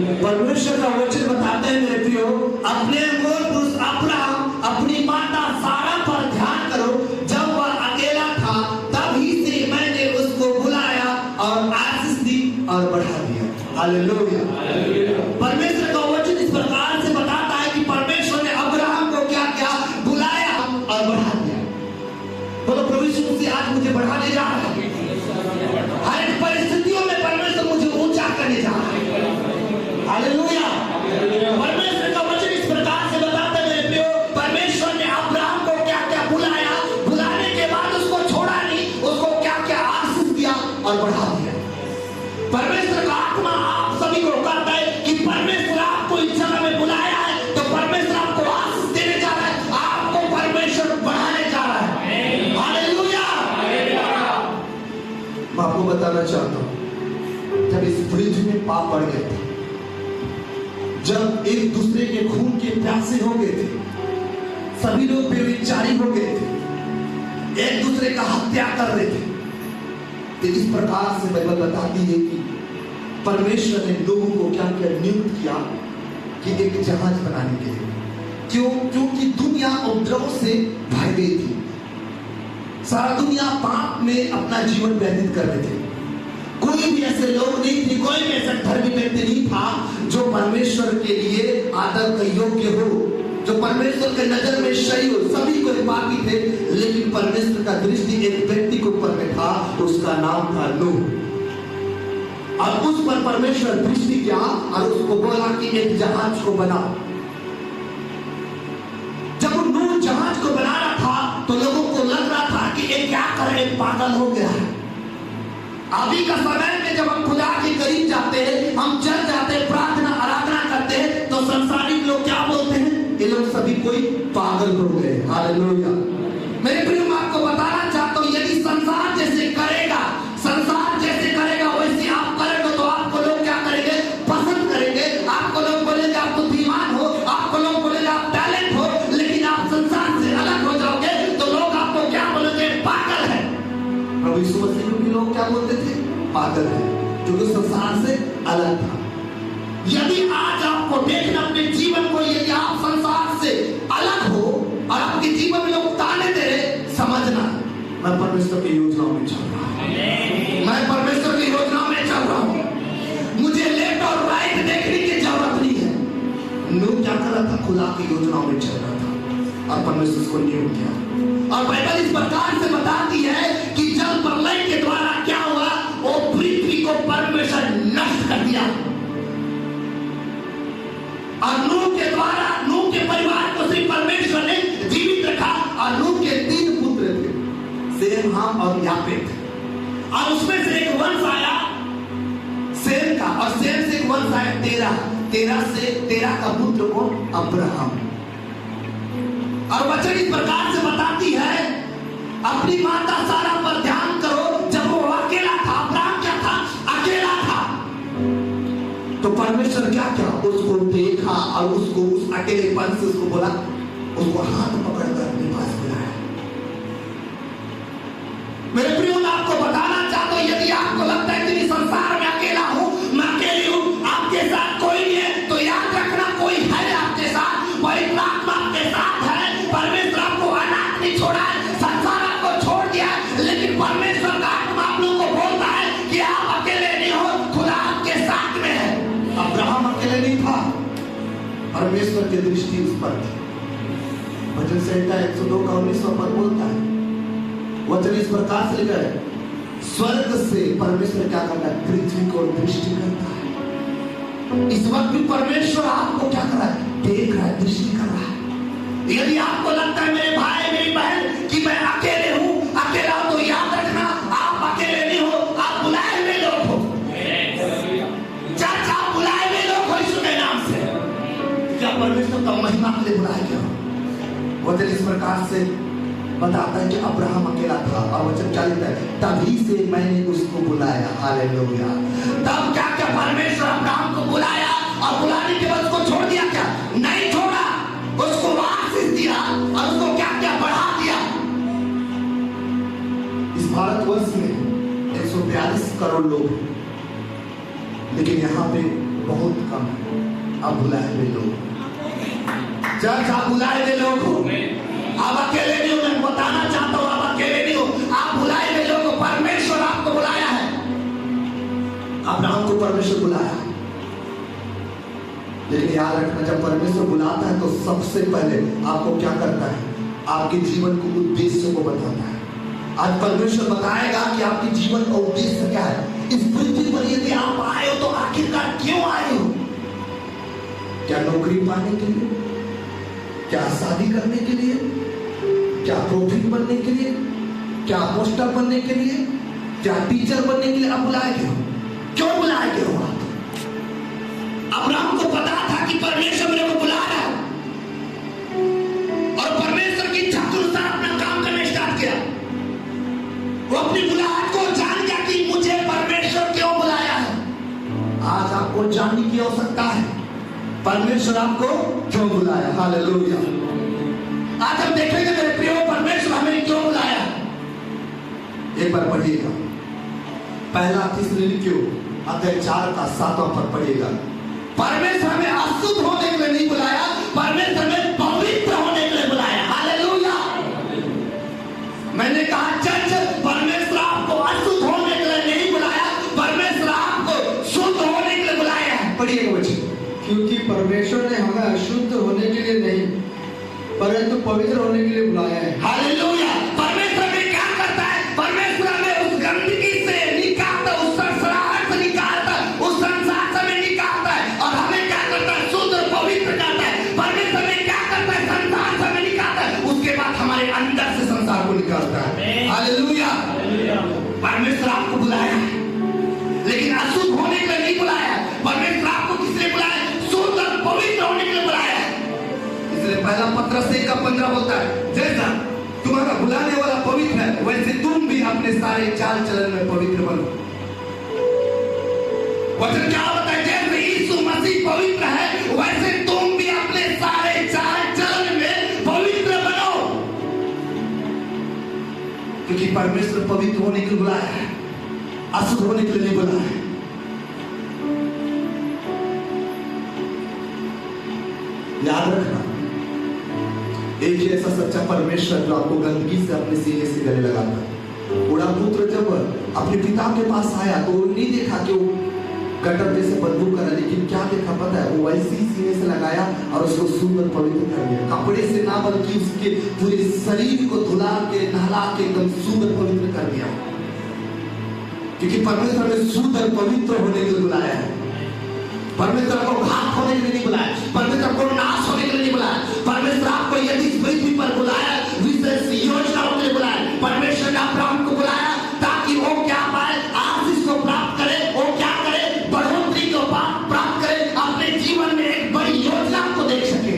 परमेश्वर का वचन बताते हैं मेरे प्रियो, अपने मूल पुरुष अब्राहम अपनी माता सारा पर ध्यान करो, जब वह अकेला था तभी से मैंने उसको बुलाया और आशीष दी और बढ़ा दिया। हालेलुया। परमेश्वर का वचन इस प्रकार से बताता है कि परमेश्वर ने अब्राहम को क्या क्या बुलाया और बढ़ा दिया। बोलो प्रभु यीशु मसीह आज मुझे बढ़ाने जा रहा है। हर एक परिस्थितियों में परमेश्वर मुझे ऊंचा करने जा रहा है। हालेलुया। परमेश्वर का वचन इस प्रकार से बताता है मेरे प्रियो, परमेश्वर ने अब्राहम को क्या क्या बुलाया, बुलाने के बाद उसको छोड़ा नहीं, उसको क्या क्या आशीष दिया और बढ़ा दिया। परमेश्वर का आत्मा आप सभी को कहता है कि परमेश्वर आपको इस जगह में बुलाया है तो परमेश्वर आपको आशीष देने जा रहा है, आपको परमेश्वर बढ़ाने जा रहा है। हालेलुया। मैं आपको बताना चाहता हूं, जब इस पृथ्वी में पाप बढ़ गया था, जब एक दूसरे के खून के प्यासे हो गए थे, सभी लोग बेविचारी हो गए थे, एक दूसरे का हत्या कर रहे थे, तो इस प्रकार से बाइबल बताती है कि परमेश्वर ने लोगों को क्या क्या नियुक्त किया कि एक जहाज बनाने के लिए। क्यों? क्योंकि दुनिया उपद्रव से भर गई थी, सारा दुनिया पाप में अपना जीवन व्यतीत कर रहे थे। कोई भी ऐसे लोग नहीं थे, कोई भी ऐसा धर्मी व्यक्ति नहीं था जो परमेश्वर के लिए आदर का योग्य हो, जो परमेश्वर के नजर में सही हो। सभी कोई पापी थे, लेकिन परमेश्वर का दृष्टि एक व्यक्ति के ऊपर में था, उसका नाम था नूह। और उस पर परमेश्वर दृष्टि किया और उसको बोला कि एक जहाज को बनाओ। जब नूह जहाज को बना रहा था तो लोगों को लग रहा था कि ये क्या करे, पागल हो गया है। अभी का समय में जब हम खुदा के करीब जाते हैं, हम चल जाते हैं, प्रार्थना आराधना करते हैं, तो संसारिक लोग क्या बोलते हैं? ये लोग सभी कोई पागल हो गए। हालेलुया। मेरे प्रिय, मैं आपको बताना चाहता हूं, यदि संसार जैसे करेगा, संसार जैसे करेगा वैसे आप करेंगे तो आपको लोग क्या करेंगे? पसंद करेंगे। आपको लोग बोलेंगे आप बुद्धिमान हो, आपको लोग बोलेंगे आप टैलेंट हो, लेकिन आप संसार से अलग हो जाओगे तो लोग आपको क्या बोलेंगे? पागल है। प्रभु यीशु मसीह को भी लोग क्या बोलते थे? पागल है, क्योंकि संसार से अलग था। यदि आज आपको देखना अपने जीवन को, यदि आप संसार से अलग हो और आपके जीवन में लोग ताने दे रहे, समझना मैं परमेश्वर की योजनाओं में चल रहा हूं, मैं परमेश्वर की योजनाओं में चल रहा हूं। मुझे लेफ्ट और राइट देखने की जरूरत नहीं है। नूह क्या कर रहा था? खुदा की योजनाओं में चल रहा था और परमेश्वर उसको नियुक्त किया। और बाइबल इस प्रकार से बताती है कि जल प्रलय के द्वारा क्या हुआ? वो पृथ्वी को परमेश्वर नष्ट कर दिया। और नूह के द्वारा, नूह के परिवार को सिर्फ परमेश्वर ने जीवित रखा। और नूह के 3 पुत्र थे, सेम, हाम और यापेत। और उसमें से एक वंश आया सेम का, और सेम से एक वंश आया तेरह का पुत्र को अब्राहम। और वचन इस प्रकार से बताती है, अपनी माता सारा पर ध्यान करो, जब वो अकेला था, अब्राहम क्या था? अकेला था। तो परमेश्वर क्या क्या उसको देखा और उसको उस अकेलेपन से उसको बोला, उसको हाथ पकड़कर अपने पास बुलाया। मेरे प्रियो, मैं आपको बताना चाहता हूं, यदि आपको लगता है कि संसार में अकेला हूं, मैं अकेली हूं, आपके साथ कोई नहीं है, तो याद रखना कोई है आपके साथ, पवित्र आत्मा आपके साथ है। परमेश्वर आपको अनाथ नहीं छोड़ा है, संसार आपको छोड़ दिया है, लेकिन परमेश्वर का आत्मा आप लोगों को बोलता है कि आप अकेले नहीं हो, खुदा आपके साथ में है। अब्राहम अकेले नहीं था, परमेश्वर की दृष्टि उस पर थी। वचन संहिता 102 का 19वां पद बोलता है, वचन इस प्रकार से लिखा है, स्वर्ग से परमेश्वर क्या करता है? पृथ्वी को दृष्टि करता है। इस वक्त भी परमेश्वर आपको क्या कर रहा है? देख रहा है, दृष्टि कर रहा है। यदि आपको लगता है मेरे भाई मेरी बहन कि मैं अकेले हूं, अकेला हूं, तो याद रखना आप अकेले नहीं हो, आप बुलाए हुए लोग हो। चाचा बुलाए हुए लोग हो यीशु के नाम से। क्या परमेश्वर का महिमा के लिए बुलाया गया? वचन इस प्रकार से बताता है कि अब्राहम अकेला था, और वचन क्या लिखता है? तभी से मैंने उसको बुलाया। हालेलुया। तब क्या क्या परमेश्वर अब्राहम को बुलाया, और बुलाने के बाद उसको छोड़ दिया? क्या नहीं छोड़ा, उसको आशीष दिया और उसको क्या क्या बढ़ा दिया। इस भारतवर्ष में 142 करोड़ लोग, लेकिन यहाँ पे बहुत कम है। अब बुलाए हुए लोग चर्च, आप बुलाए हुए लोग हो, आप अकेले नहीं हो। मैं बताना चाहता हूं, आप अकेले नहीं हो, आप बुलाए हुए लोग हो। परमेश्वर आपको बुलाया है। अब्राहम को परमेश्वर बुलाया, लेकिन याद रखना, जब परमेश्वर बुलाता है तो सबसे पहले आपको क्या करता है? आपके जीवन को उद्देश्य को बताता है। आज परमेश्वर बताएगा कि आपके जीवन का उद्देश्य क्या है। इस पृथ्वी पर यदि आप आए हो तो आखिरकार क्यों आए हो? क्या नौकरी पाने के लिए? क्या शादी करने के लिए? क्या प्रोफिट बनने के लिए? क्या पोस्टर बनने के लिए? क्या टीचर बनने के लिए आप बुलाए गए हो? क्यों बुलाए गए हो आप? अब्राहम को पता था कि परमेश्वर मेरे को बुला रहा है, और परमेश्वर की इच्छा के अनुसार अपना काम करना स्टार्ट किया। वो अपनी बुलाहट को जान गया कि मुझे परमेश्वर क्यों बुलाया है। आज आपको जानने की आवश्यकता है परमेश्वर आपको क्यों बुलाया। हालेलुया। आज हम देखेंगे मेरे प्रियो, परमेश्वर हमें क्यों बुलाया। एक बार पढ़िएगा, पहला थिस्सलुनीकियों अध्याय 4 का 7वां पद पढ़िएगा। परमेश्वर हमें अशुद्ध होने के लिए नहीं बुलाया, परमेश्वर हमें पवित्र होने के लिए बुलाया। हालेलुया। मैंने कहा चर्च, परमेश्वर आपको अशुद्ध होने के लिए नहीं बुलाया, परमेश्वर आपको शुद्ध होने के लिए बुलाया है। पढ़िएगा बच्चे। क्योंकि परमेश्वर ने हमें अशुद्ध होने के लिए नहीं परंतु पवित्र होने के लिए बुलाया है। हालेलुया। परमेश्वर में क्या करता है? परमेश्वर हमें उस गंदगी से निकालता, उस सड़सड़ाहट से निकालता, उस संसार से हमें निकालता है, और हमें क्या करता है? शुद्ध और पवित्र करता है। परमेश्वर में क्या करता है? संसार से हमें निकालता है, उसके बाद हमारे अंदर से संसार को निकालता है। हालेलुया। परमेश्वर आपको बुलाया है, लेकिन अशुद्ध होने के लिए नहीं बुलाया। परमेश्वर आपको किस लिए बुलाया? शुद्ध और पवित्र होने के लिए बुलाया है। इसलिए पहला पत्रस 1:15 बोलता है, जैसा तुम्हारा बुलाने वाला पवित्र है, वैसे तुम भी अपने सारे चाल चलन में पवित्र बनो। वचन क्या होता है? जैसे यीशु मसीह पवित्र है, वैसे तुम भी अपने सारे चाल चलन में पवित्र बनो। क्योंकि परमेश्वर पवित्र होने के लिए बुलाया है, अशुद्ध होने के लिए नहीं बुलाया है। याद रखना, एक ही ऐसा सच्चा परमेश्वर जो आपको गंदगी से अपने सीने से गले लगाता है। बूढ़ा पुत्र जब अपने पिता के पास आया तो नहीं देखा कि वो गटर जैसे बदबू कर रहा, लेकिन क्या देखा पता है? वो वैसे ही सीने से लगाया और उसको सुंदर पवित्र कर दिया। कपड़े से ना बल्कि उसके पूरे शरीर को धुला के नहला के एकदम सुंदर पवित्र कर दिया। क्योंकि परमेश्वर ने शुद्ध और पवित्र होने के लिए बुलाया है। परमेश्वर को घात होने के लिए नहीं बुलाया, परमेश्वर को नाश होने के लिए नहीं बुलाया। परमेश्वर आपको यदि इस पृथ्वी पर बुलाया, विशेष योजनाओं के लिए बुलाया। परमेश्वर ने अब्राहम को बुलाया ताकि वो क्या पाए? आशीष को प्राप्त करे। वो क्या करे? बढ़ोतरी को प्राप्त करे, अपने जीवन में एक बड़ी योजना को देख सके।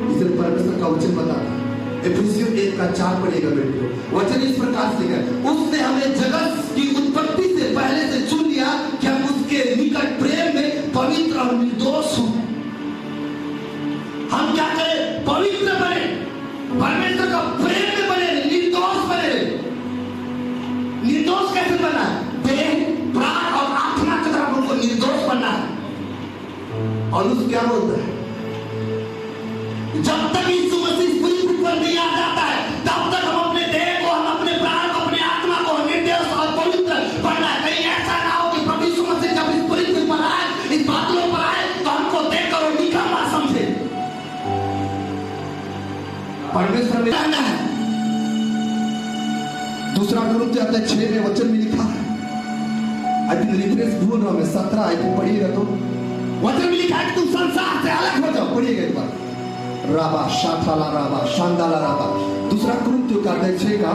इसलिए परमेश्वर का वचन बताता है, इफिसियों 1:4 पढ़िएगा बेटियों। वचन इस प्रकार से लिखा, उसने हमें जगत की उत्पत्ति से पहले से चुन लिया कि हम उसके निकट प्रेम में पवित्र और निर्दोष हों। हम क्या करें? पवित्र बने, परमेश्वर का प्रेम में बने, निर्दोष बने। निर्दोष कैसे बनना है? देह, प्राण और आत्मा के तरफ उनको निर्दोष बनना है। और उस क्या बोलता है? जब तक यीशु मसीह पृथ्वी पर नहीं आ जाता है, तब तक हम अपने देह को, हम अपने प्राण को, अपने आत्मा को निर्दोष और पवित्र बनना है। कहीं ऐसा ना हो कि प्रभु यीशु मसीह जब इस पृथ्वी पर आए, इस बादलों पर आए, तो हमको देखकर वो निकम्मा समझे। परमेश्वर में रहना है। दूसरा कुरिन्थियों अध्याय 6 में वचन में लिखा है, आई थिंक रिफ्रेश भूल रहा हूं मैं, 17 आई थिंक पढ़िएगा तो वचन में लिखा है कि तुम संसार से अलग हो जाओ। पढ़िएगा एक बार। राबा शाथाला राबा शांदाला राबा। दूसरा कुरिन्थियों का अध्याय 6 का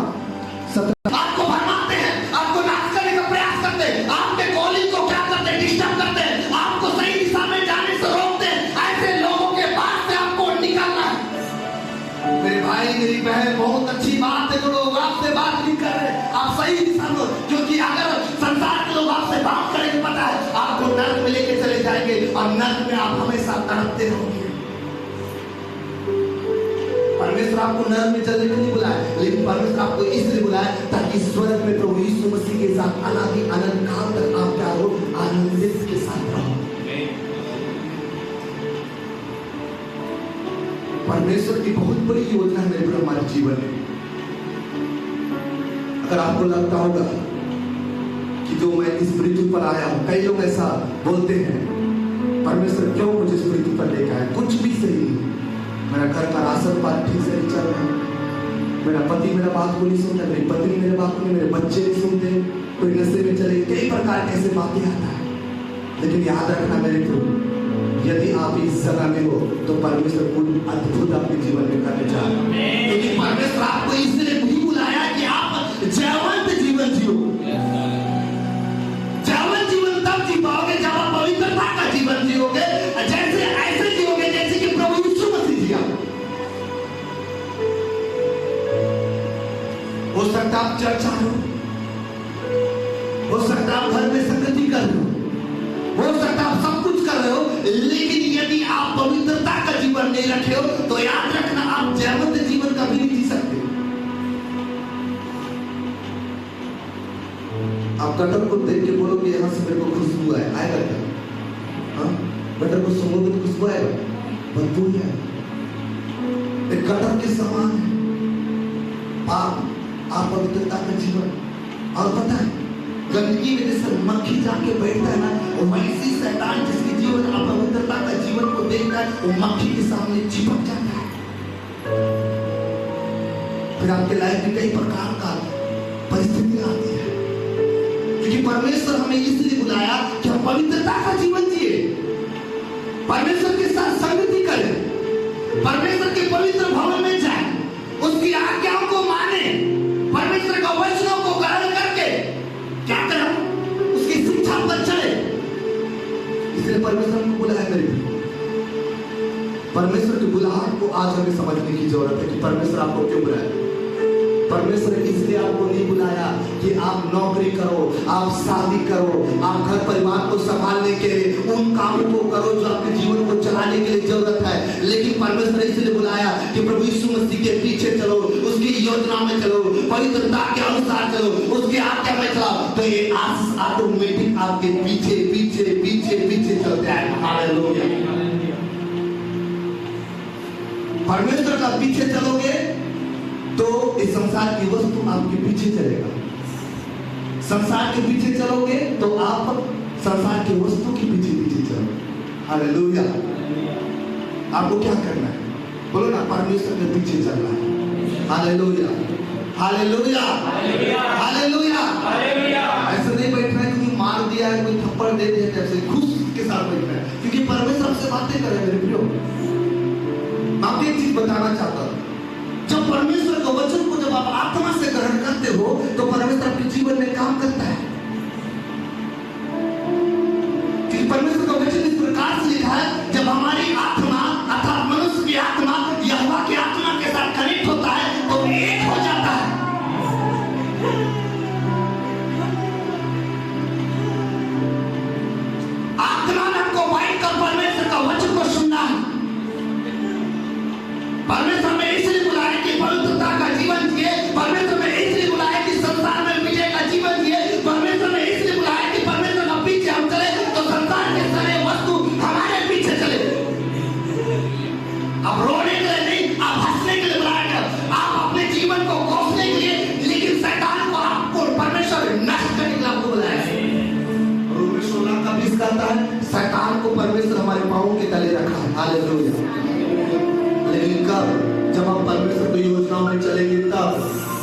17। आपको भरमाते हैं, आपको नाश करने का प्रयास करते हैं, आपके कॉलिंग को क्या करते हैं? डिस्टर्ब करते हैं, आपको सही दिशा में जाने से रोकते हैं। ऐसे लोगों के पास से आपको निकलना है। मेरे भाई मेरी बहन, बहुत अच्छी बात है जो लोग आपसे बात नहीं कर रहे, आप सही दिशा में, क्योंकि अगर संसार के लोग आपसे बात करेंगे, पता है आपको नर्क में लेके चले जाएंगे और नर्क में आप हमेशा तड़पते रहोगे। परमेश्वर आपको नर्क में चलने के लिए बुलाया, लेकिन परमेश्वर आपको इसलिए बुलाया ताकि स्वर्ग में प्रभु यीशु मसीह के साथ अनादि अनंत काल तक आप क्या हो? आनंदित के साथ परमेश्वर की बहुत बड़ी योजना है मेरे हमारे जीवन में। अगर आपको लगता होगा कि जो मैं इस पृथ्वी पर आया हूं, कई लोग ऐसा बोलते हैं, परमेश्वर क्यों मुझे इस पृथ्वी पर लेकर आया? कुछ भी सही नहीं, मेरा घर का राशन पानी ठीक से नहीं चल रहा, मेरा पति मेरा बात को नहीं सुनता, मेरी पत्नी मेरे बात को नहीं, मेरे बच्चे नहीं सुनते, कोई नशे में चले, कई प्रकार के ऐसे बातें आता है। लेकिन याद रखना मेरे प्रभु, यदि आप इस जगह में हो तो परमेश्वर कुछ अद्भुत आपके जीवन में करने जा रहे हैं। क्योंकि परमेश्वर आपको इसलिए भी बुलाया कि आप जयवंत जीवन जियो। जयवंत जीवन तब जी पाओगे जब आप पवित्रता का जीवन जियोगे, जैसे ऐसे जियोगे जैसे कि प्रभु यीशु मसीह जिया। हो सकता आप चर्चा हो सकता आप घर में संगति कर रहे हो सकता आप सब कुछ कर रहे हो, लेकिन यदि आप पवित्रता का जीवन नहीं रखे हो तो याद रखना आप जयवंत जीवन कभी नहीं जी सकते। आप गटर को देख के बोलोगे यहां से मेरे को खुशबू आएगा क्या? हाँ, गटर को सूंघोगे तो खुशबू आएगा, बदबू है। एक गटर के समान है आप पवित्रता का जीवन। और पता है गंदगी में जैसे मक्खी जाके बैठता है ना, वो वैसी शैतान जिसके जीवन अपवित्रता का जीवन को देखता है वो मक्खी के सामने चिपक जाता है। फिर आपके लाइफ में कई प्रकार का परिस्थिति आती है, क्योंकि परमेश्वर हमें इसलिए बुलाया कि हम पवित्रता का जीवन जिए, परमेश्वर के साथ संगति करें, परमेश्वर के पवित्र भवन में जाए, उसकी आज्ञाओं को माने, परमेश्वर का वचनों को ग्रहण करके क्या करें, उसकी शिक्षा पर चले। इसलिए परमेश्वर को बुलाया करें। परमेश्वर की बुलाहट को आज हमें समझने की जरूरत है कि परमेश्वर आपको क्यों बुलाया। परमेश्वर इसलिए आपको नहीं बुलाया कि आप नौकरी करो, आप शादी करो, आप घर परिवार को संभालने के लिए उन कामों को करो जो आपके जीवन को चलाने के लिए जरूरत है। लेकिन परमेश्वर इसलिए बुलाया कि प्रभु यीशु मसीह के पीछे चलो, उसकी योजना में चलो, पवित्रता के अनुसार चलो, उसके आज्ञा में चलो, तो ये ऑटोमेटिक आपके पीछे पीछे पीछे पीछे चलते हैं। हालेलुया। परमेश्वर का पीछे चलोगे तो इस संसार की वस्तु आपके पीछे चलेगा। संसार के पीछे चलोगे तो आप संसार की वस्तु के पीछे पीछे चलोगे। हालेलुया। आपको क्या करना है? बोलो ना, परमेश्वर के पीछे चलना है। Hallelujah, hallelujah, hallelujah, hallelujah. ऐसे नहीं बैठना है क्योंकि मार दिया है, कोई थप्पड़ दे दिया, जैसे खुश के साथ बैठना है, क्योंकि परमेश्वर से बातें करे। मेरे प्रियो, आपको एक चीज बताना चाहता हूं, जब परमेश्वर के वचन को जब आप आत्मा से ग्रहण करते हो तो परमेश्वर आपके जीवन में काम करता है। क्योंकि परमेश्वर का वचन इस प्रकार से लिखा है, जब हमारी आत्मा अर्थात मनुष्य की आत्मा यहोवा की आत्मा के साथ कनेक्ट होता है तो एक हो जाता है। आत्मा ने हमको वाइट कर परमेश्वर का वचन को सुनना है। परमेश्वर में इसलिए बुलाया कि पवित्रता का जीवन जिए, परमेश्वर में इसलिए बुलाया कि संसार में विजय का जीवन जिए, परमेश्वर में इसलिए बुलाया कि परमेश्वर का पीछे हम चले तो संसार के सारे वस्तु हमारे पीछे चले। अब रोने के लिए नहीं, आप हंसने के लिए बुलाया गया, आप अपने जीवन को कोसने के लिए, लेकिन शैतान को आपको परमेश्वर नष्ट करने के लिए आपको बुलाया है। रोमी 16 का 20 कहता है, शैतान को परमेश्वर हमारे पांवों के तले रखा है। हालेलुया। लेकिन कब? जब हम परमेश्वर की योजनाओं में चलेंगे तब।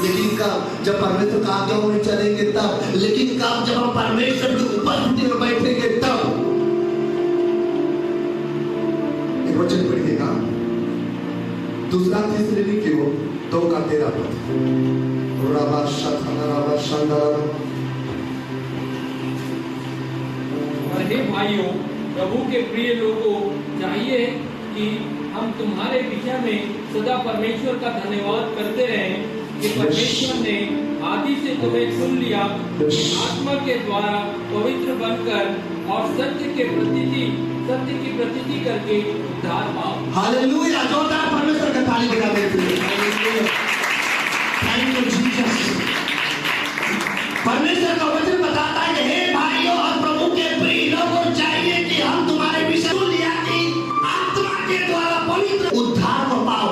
लेकिन कब? जब परमेश्वर की आज्ञाओं में चलेंगे तब। लेकिन कब? जब हम परमेश्वर की उपस्थिति में बैठेंगे तब। एक वचन पढ़िएगा, 2 थिस्सलुनीकियों 2:13। हे भाइयों, प्रभु के प्रिय लोगों, चाहिए कि हम तुम्हारे विषय में सदा परमेश्वर का धन्यवाद करते रहें कि परमेश्वर ने आदि से तुम्हें चुन लिया, आत्मा के द्वारा पवित्र बनकर और सत्य की प्रतीति करके उद्धार पाओ। हालेलुया। जोरदार परमेश्वर का ताली बजा देते। Thank you Jesus. परमेश्वर का वचन बताता है कि हे भाइयों और प्रभु के प्रिय लोगों, चाहिए कि हम तुम्हारे विषय लिया कि आत्मा के द्वारा पवित्र उद्धार को पाओ।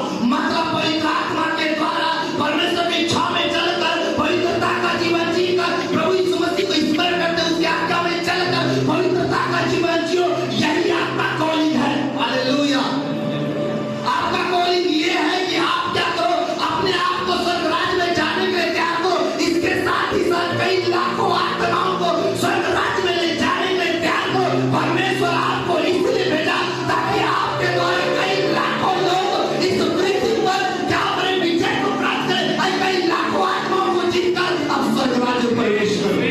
आपको इसलिए भेजा ताकि आपके द्वारा कई लाखों लोग इस पृथ्वी पर क्या बड़े विजय को प्राप्त करें और कई लाखों आत्माओं को जीतकर अब स्वर्ग राज्य में प्रवेश करें।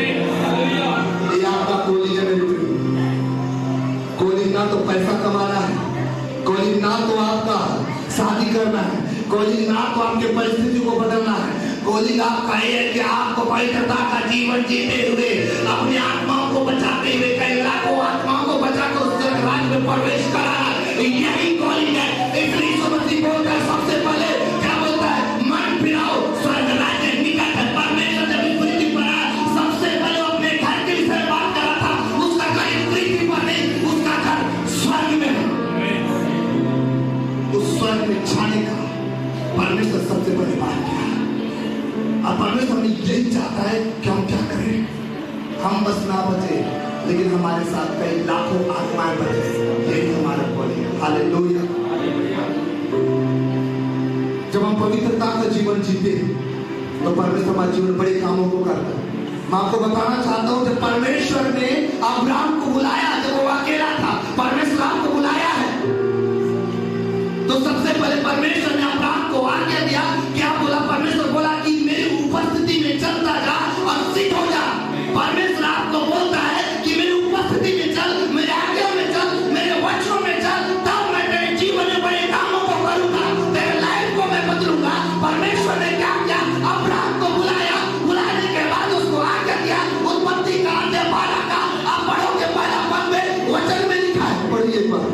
ये आपका कॉलिंग है मेरे प्रिय। कॉलिंग ना तो पैसा कमाना है, कॉलिंग ना तो आपका शादी करना है, कॉलिंग ना तो आपके परिस्थिति को बदलना है, कॉलिंग आपका ये है कि आपको पवित्रता का जीवन जीते हुए अपनी आत्माओं को बचाते हुए कई लाखों आत्माओं को बचाकर उस स्वर्ग राज्य में प्रवेश कराना, यही कॉलिंग है। इसलिए यीशु मसीह बोलता है सबसे पहले क्या बोलता है, मन फिराओ स्वर्ग राज्य निकट है। परमेश्वर जब इस पृथ्वी पर आया सबसे पहले अपने घर के विषय में बात करा था, उसका घर इस पृथ्वी पर नहीं, उसका घर स्वर्ग में है। उस स्वर्ग में जाने का परमेश्वर सबसे पहले बात किया। अब परमेश्वर यही चाहता है कि हम क्या करें, हम बस ना बचे लेकिन हमारे साथ कई लाखों आत्माएं बचे। यही हमारा कॉलिंग है। हालेलुया। जब हम पवित्रता का जीवन जीते तो परमेश्वर हमारे जीवन बड़े कामों को करता है। मैं आपको बताना चाहता हूं जब परमेश्वर ने अब्राहम को बुलाया, जब वो अकेला था, परमेश्वर आपको बुलाया है तो सबसे पहले परमेश्वर ने अब्राहम को आज्ञा दिया। क्या बोला? परमेश्वर बोला कि मेरी उपस्थिति में चलता जा और सिद्ध हो जा। परमेश्वर आपको बोलता है कि मेरी उपस्थिति में चल, मेरे आज्ञा में चल, मेरे वचनों में चल, तब मैं तेरे जीवन में बड़े कामों को करूंगा, तेरे लाइफ को मैं बदलूंगा। परमेश्वर ने क्या किया? अब्राहम को बुलाया, बुलाने के बाद उसको आज्ञा दिया। उत्पत्ति का अध्याय 12 का आप पढ़ोगे, पहला पद में वचन में लिखा है, पढ़िए एक बार।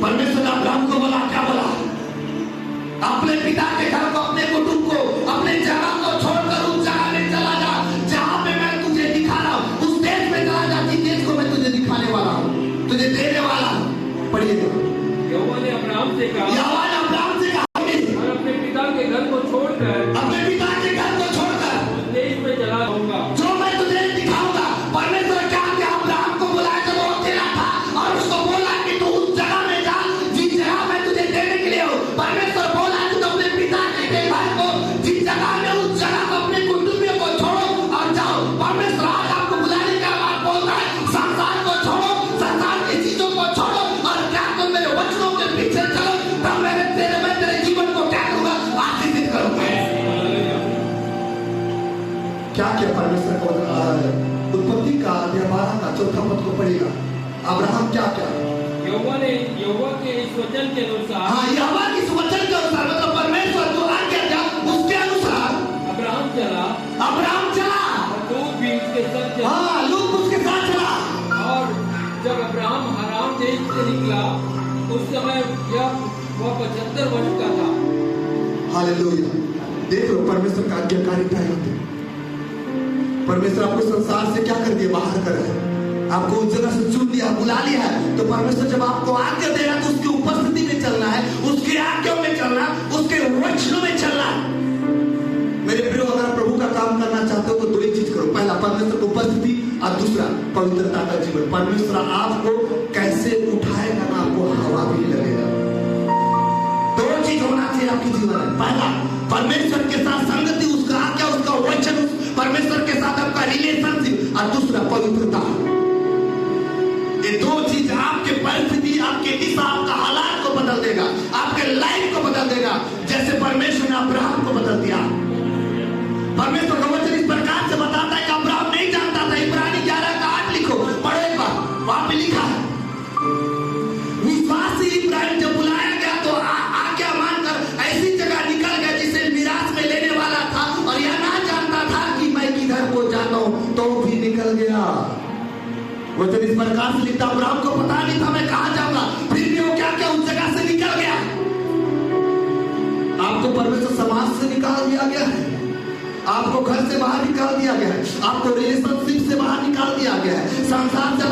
परमेश्वर ने अब्राहम को बोला, क्या बोला? अपने पिता के घर को, अपने कुटुंब को, अपने जगह को छोड़कर उस जगह में चला जा जहां पे मैं तुझे दिखा रहा हूं। उस देश में चला जा जिस देश को मैं तुझे दिखाने वाला हूं, तुझे देने वाला हूं। पढ़िएगा। यहोवा ने अब्राहम से कहा, यहोवा ने अब्राहम से कहा, और अपने पिता के घर को छोड़कर, अपने पिता के घर को छोड़कर उस देश में चला जाऊंगा जो मैं तुझे दिखाऊंगा। परमेश्वर क्या किया? अब्राहम को बुलाया जब वो अकेला था और उसको बोला कि तू उस जगह में जा जिस जगह मैं तुझे देने के लिए हूं। परमेश्वर बोला कि तुम अपने पिता के घर को, जिस जगह में, उस जगह को, अपने कुटुंबियों को छोड़ो और जाओ। परमेश्वर आज आपको बुलाने का बात बोलता है, संसार को छोड़ो, संसार की चीजों को छोड़ो और क्या तुम मेरे वचनों के पीछे चलो, तब मैं तेरे जीवन को क्या करूंगा? आशीषित करूंगा। क्या क्या परमेश्वर को उत्पत्ति का अध्याय 12 का चौथा पद को पढ़ेगा। अब्राहम क्या क्या? यहोवा के इस वचन के अनुसार, हाँ, यहोवा के इस वचन के अनुसार, मतलब परमेश्वर जो आज्ञा दिया उसके अनुसार अब्राहम चला और लूत भी उसके साथ चला। हाँ, लूत उसके साथ चला। और जब अब्राहम हारान देश से निकला उस समय वह 75 वर्ष का था। हालेलुया। देख लो परमेश्वर का आज्ञाकारिता होती है। परमेश्वर आपको संसार से क्या कर दिया? बाहर कर रहा है, आपको उस जगह से चुन लिया, बुला लिया है। तो परमेश्वर जब आपको आज्ञा दे रहा है तो उसकी उपस्थिति में चलना है, उसके आज्ञा में चलना, उसके वचनों में चलना। मेरे प्रियो, अगर प्रभु का काम करना चाहते हो तो दो ही चीज करो। पहला परमेश्वर की उपस्थिति और दूसरा पवित्रता का जीवन। परमेश्वर आपको कैसे उठाएगा ना, आपको हवा भी लगेगा। दो चीज होना चाहिए आपके जीवन में। पहला परमेश्वर के साथ संगति, उसका आज्ञा, उसका वचन, परमेश्वर के साथ आपका रिलेशनशिप, और दूसरा पवित्रता। ये दो चीज आपके परिस्थिति, आपके दिशा, आपका हालात को बदल देगा, आपके लाइफ को बदल देगा, जैसे परमेश्वर ने अब्राहम को बदल दिया। परमेश्वर का वचन इस प्रकार से बताता है कि अब्राहम नहीं जानता था। इब्रानी 11 का 8 लिखो, पढ़ो एक बार, वहां पे लिखा है विश्वासी इब्राहिम जब बुलाया गया तो आज्ञा मानकर ऐसी जगह निकल गया जिसे मिरास में लेने वाला था, और यह ना जानता था कि मैं किधर को जाता हूं, तो भी निकल गया। वचन इस प्रकार से लिखता, अब्राहम को पता नहीं था मैं कहां जाऊंगा, फिर भी वो क्या क्या उस जगह से निकल गया। आपको परमेश्वर समाज से निकाल दिया गया है, आपको घर से बाहर निकाल दिया गया है, आपको रिलेशनशिप से बाहर निकाल दिया गया है, संसार से